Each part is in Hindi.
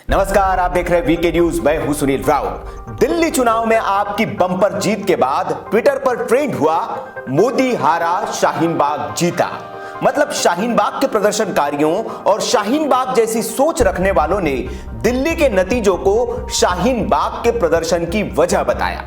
नमस्कार, आप देख रहे हैं वीके न्यूज। मैं हूं सुनील राउत। दिल्ली चुनाव में आपकी बम्पर जीत के बाद ट्विटर पर ट्रेंड हुआ, मोदी हारा, शाहीन बाग जीता। मतलब शाहीन बाग के प्रदर्शनकारियों और शाहीन बाग जैसी सोच रखने वालों ने दिल्ली के नतीजों को शाहीन बाग के प्रदर्शन की वजह बताया।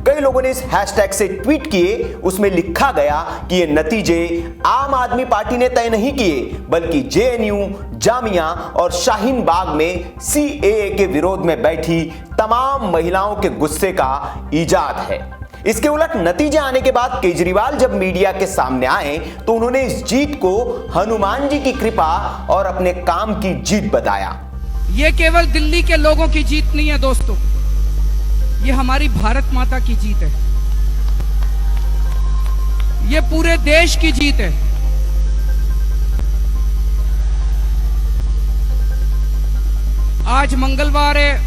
कई लोगों ने इस हैशटैग से ट्वीट किए, उसमें लिखा गया कि ये नतीजे आम आदमी पार्टी ने तय नहीं किए, बल्कि जेएनयू, जामिया और शाहीन बाग में सीएए के विरोध में बैठी तमाम महिलाओं के गुस्से का इजाद है। इसके उलट नतीजे आने के बाद केजरीवाल जब मीडिया के सामने आए तो उन्होंने इस जीत को हनुमान जी की कृपा और अपने काम की जीत बताया। ये केवल दिल्ली के लोगों की जीत नहीं है दोस्तों, ये हमारी भारत माता की जीत है, ये पूरे देश की जीत है। आज मंगलवार है,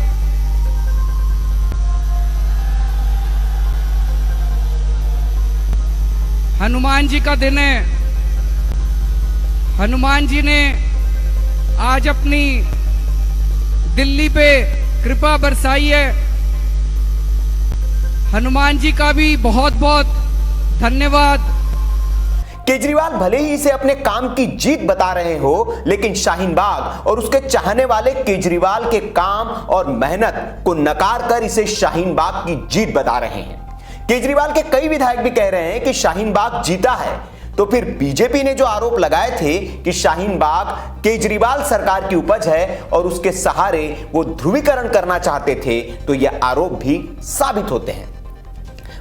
हनुमान जी का दिन है। हनुमान जी ने आज अपनी दिल्ली पे कृपा बरसाई है। हनुमान जी का भी बहुत बहुत धन्यवाद। केजरीवाल भले ही इसे अपने काम की जीत बता रहे हो, लेकिन शाहीन बाग और उसके चाहने वाले केजरीवाल के काम और मेहनत को नकार कर इसे शाहीन बाग की जीत बता रहे हैं। केजरीवाल के कई विधायक भी कह रहे हैं कि शाहीन बाग जीता है। तो फिर बीजेपी ने जो आरोप लगाए थे कि शाहीन बाग केजरीवाल सरकार की उपज है और उसके सहारे वो ध्रुवीकरण करना चाहते थे, तो ये आरोप भी साबित होते हैं।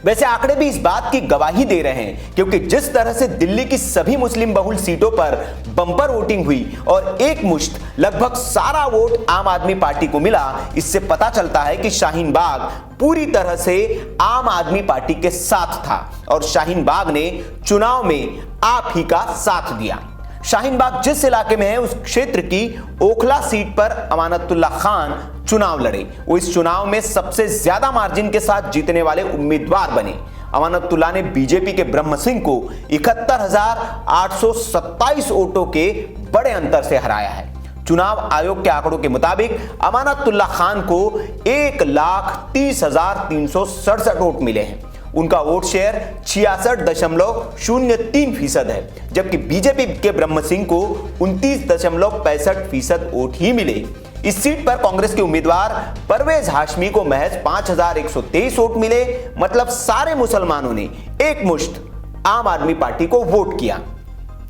वैसे आंकड़े भी इस बात की गवाही दे रहे हैं, क्योंकि जिस तरह से दिल्ली की सभी मुस्लिम बहुल सीटों पर बंपर वोटिंग हुई और एक मुश्त लगभग सारा वोट आम आदमी पार्टी को मिला, इससे पता चलता है कि शाहीन बाग पूरी तरह से आम आदमी पार्टी के साथ था और शाहीन बाग ने चुनाव में आप ही का साथ दिया। शाहीन बाग जिस इलाके में है, उस क्षेत्र की ओखला सीट पर अमानतुल्लाह खान चुनाव लड़े। वो इस चुनाव में सबसे ज्यादा मार्जिन के साथ जीतने वाले उम्मीदवार बने। अमानतुल्लाह ने बीजेपी के ब्रह्म सिंह को 71,827 वोटों के बड़े अंतर से हराया है। चुनाव आयोग के आंकड़ों के मुताबिक अमानतुल्लाह खान को 1,30,367 वोट मिले हैं। उनका वोट शेयर 66.03% है, जबकि बीजेपी के ब्रह्म सिंह को 29.65% वोट ही मिले। इस सीट पर कांग्रेस के उम्मीदवार परवेज हाशमी को महज 5,123 वोट मिले। मतलब सारे मुसलमानों ने एक मुश्त आम आदमी पार्टी को वोट किया।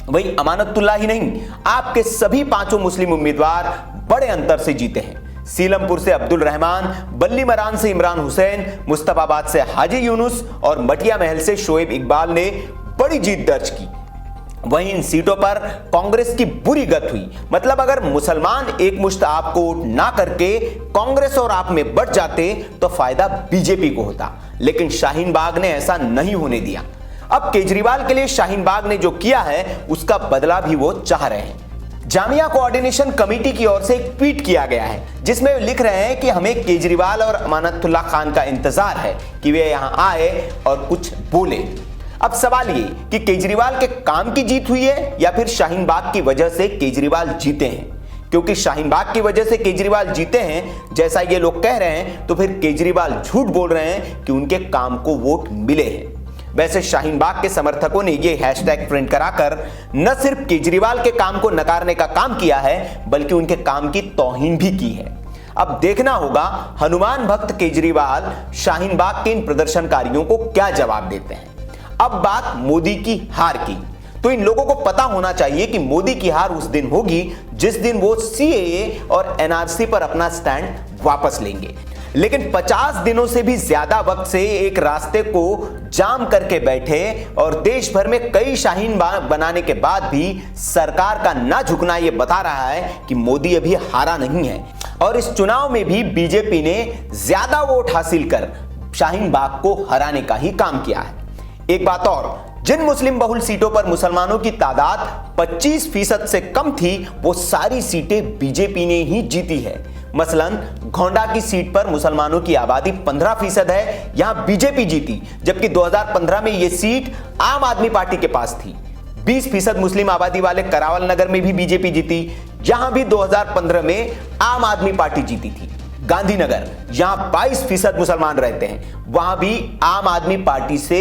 वहीं अमानतुल्लाह ही नहीं, आपके सभी पांचों मुस्लिम उम्मीदवार बड़े अंतर से जीते हैं। सीलमपुर से अब्दुल रहमान, बल्ली मरान से इमरान हुसैन, मुस्तफाबाद से हाजी यूनुस और मटिया महल से शोएब इकबाल ने बड़ी जीत दर्ज की। वहीं इन सीटों पर कांग्रेस की बुरी गत हुई। मतलब अगर मुसलमान एक मुश्त आपको वोट ना करके कांग्रेस और आप में बढ़ जाते तो फायदा बीजेपी को होता, लेकिन शाहीन बाग ने ऐसा नहीं होने दिया। अब केजरीवाल के लिए शाहीन बाग ने जो किया है, उसका बदला भी वो चाह रहे हैं। जामिया कोऑर्डिनेशन कमेटी की ओर से एक ट्वीट किया गया है, जिसमें लिख रहे हैं कि हमें केजरीवाल और अमानतुल्लाह खान का इंतजार है कि वे यहां आए और कुछ बोले। अब सवाल ये कि केजरीवाल के काम की जीत हुई है या फिर शाहीन बाग की वजह से केजरीवाल जीते हैं। क्योंकि शाहीन बाग की वजह से केजरीवाल जीते हैं जैसा ये लोग कह रहे हैं, तो फिर केजरीवाल झूठ बोल रहे हैं कि उनके काम को वोट मिले हैं। वैसे शाहीन बाग के समर्थकों ने ये हैशटैग ट्रेंड कराकर न सिर्फ केजरीवाल के काम को नकारने का काम किया है, बल्कि उनके काम की तौहीन भी की है। अब देखना होगा हनुमान भक्त केजरीवाल शाहीन बाग के इन प्रदर्शनकारियों को क्या जवाब देते हैं। अब बात मोदी की हार की, तो इन लोगों को पता होना चाहिए कि मोदी की हार उस दिन होगी जिस दिन वो सीएए और एनआरसी पर अपना स्टैंड वापस लेंगे। लेकिन 50 दिनों से भी ज्यादा वक्त से एक रास्ते को जाम करके बैठे और देश भर में कई शाहीन बाग बनाने के बाद भी सरकार का ना झुकना यह बता रहा है कि मोदी अभी हारा नहीं है और इस चुनाव में भी बीजेपी ने ज्यादा वोट हासिल कर शाहीन बाग को हराने का ही काम किया है। एक बात और, जिन मुस्लिम बहुल सीटों पर मुसलमानों की तादाद 25% से कम थी, वो सारी सीटें बीजेपी ने ही जीती है। मसलन गोंडा की सीट पर मुसलमानों की आबादी 15% है, यहां बीजेपी जीती, जबकि 2015 में यह सीट आम आदमी पार्टी के पास थी। 20% मुस्लिम आबादी वाले करावल नगर में भी बीजेपी जीती। जहां भी 2015 में आम आदमी पार्टी जीती थी। गांधीनगर, जहां 22% मुसलमान रहते हैं, वहां भी आम आदमी पार्टी से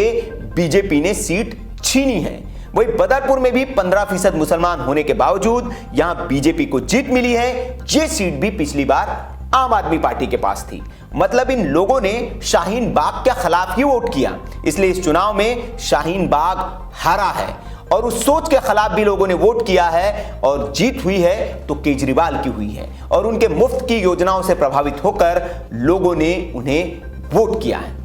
बीजेपी ने सीट छीनी है। वहीं बदरपुर में भी 15% मुसलमान होने के बावजूद यहां बीजेपी को जीत मिली है। यह सीट भी पिछली बार आम आदमी पार्टी के पास थी। मतलब इन लोगों ने शाहीन बाग के खिलाफ ही वोट किया, इसलिए इस चुनाव में शाहीन बाग हारा है। और उस सोच के खिलाफ भी लोगों ने वोट किया है और जीत हुई है तो केजरीवाल की हुई है। और उनके मुफ्त की योजनाओं से प्रभावित होकर लोगों ने उन्हें वोट किया है।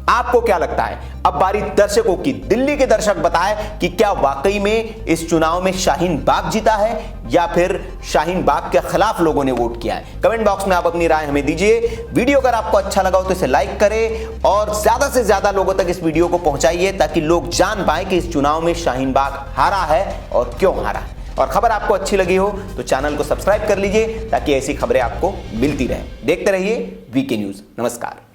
आपको क्या लगता है? अब बारी दर्शकों की। दिल्ली के दर्शक बताएं कि क्या वाकई में इस चुनाव में शाहीन बाग जीता है या फिर शाहीन बाग के खिलाफ लोगों ने वोट किया है। कमेंट बॉक्स में आप अपनी राय हमें दीजिए। वीडियो अगर आपको अच्छा लगा हो तो इसे लाइक करें और ज्यादा से ज्यादा लोगों तक इस वीडियो को पहुंचाइए ताकि लोग जान पाए कि इस चुनाव में शाहीन बाग हारा है और क्यों हारा है। और खबर आपको अच्छी लगी हो तो चैनल को सब्सक्राइब कर लीजिए ताकि ऐसी खबरें आपको मिलती रहे। देखते रहिए वीके न्यूज। नमस्कार।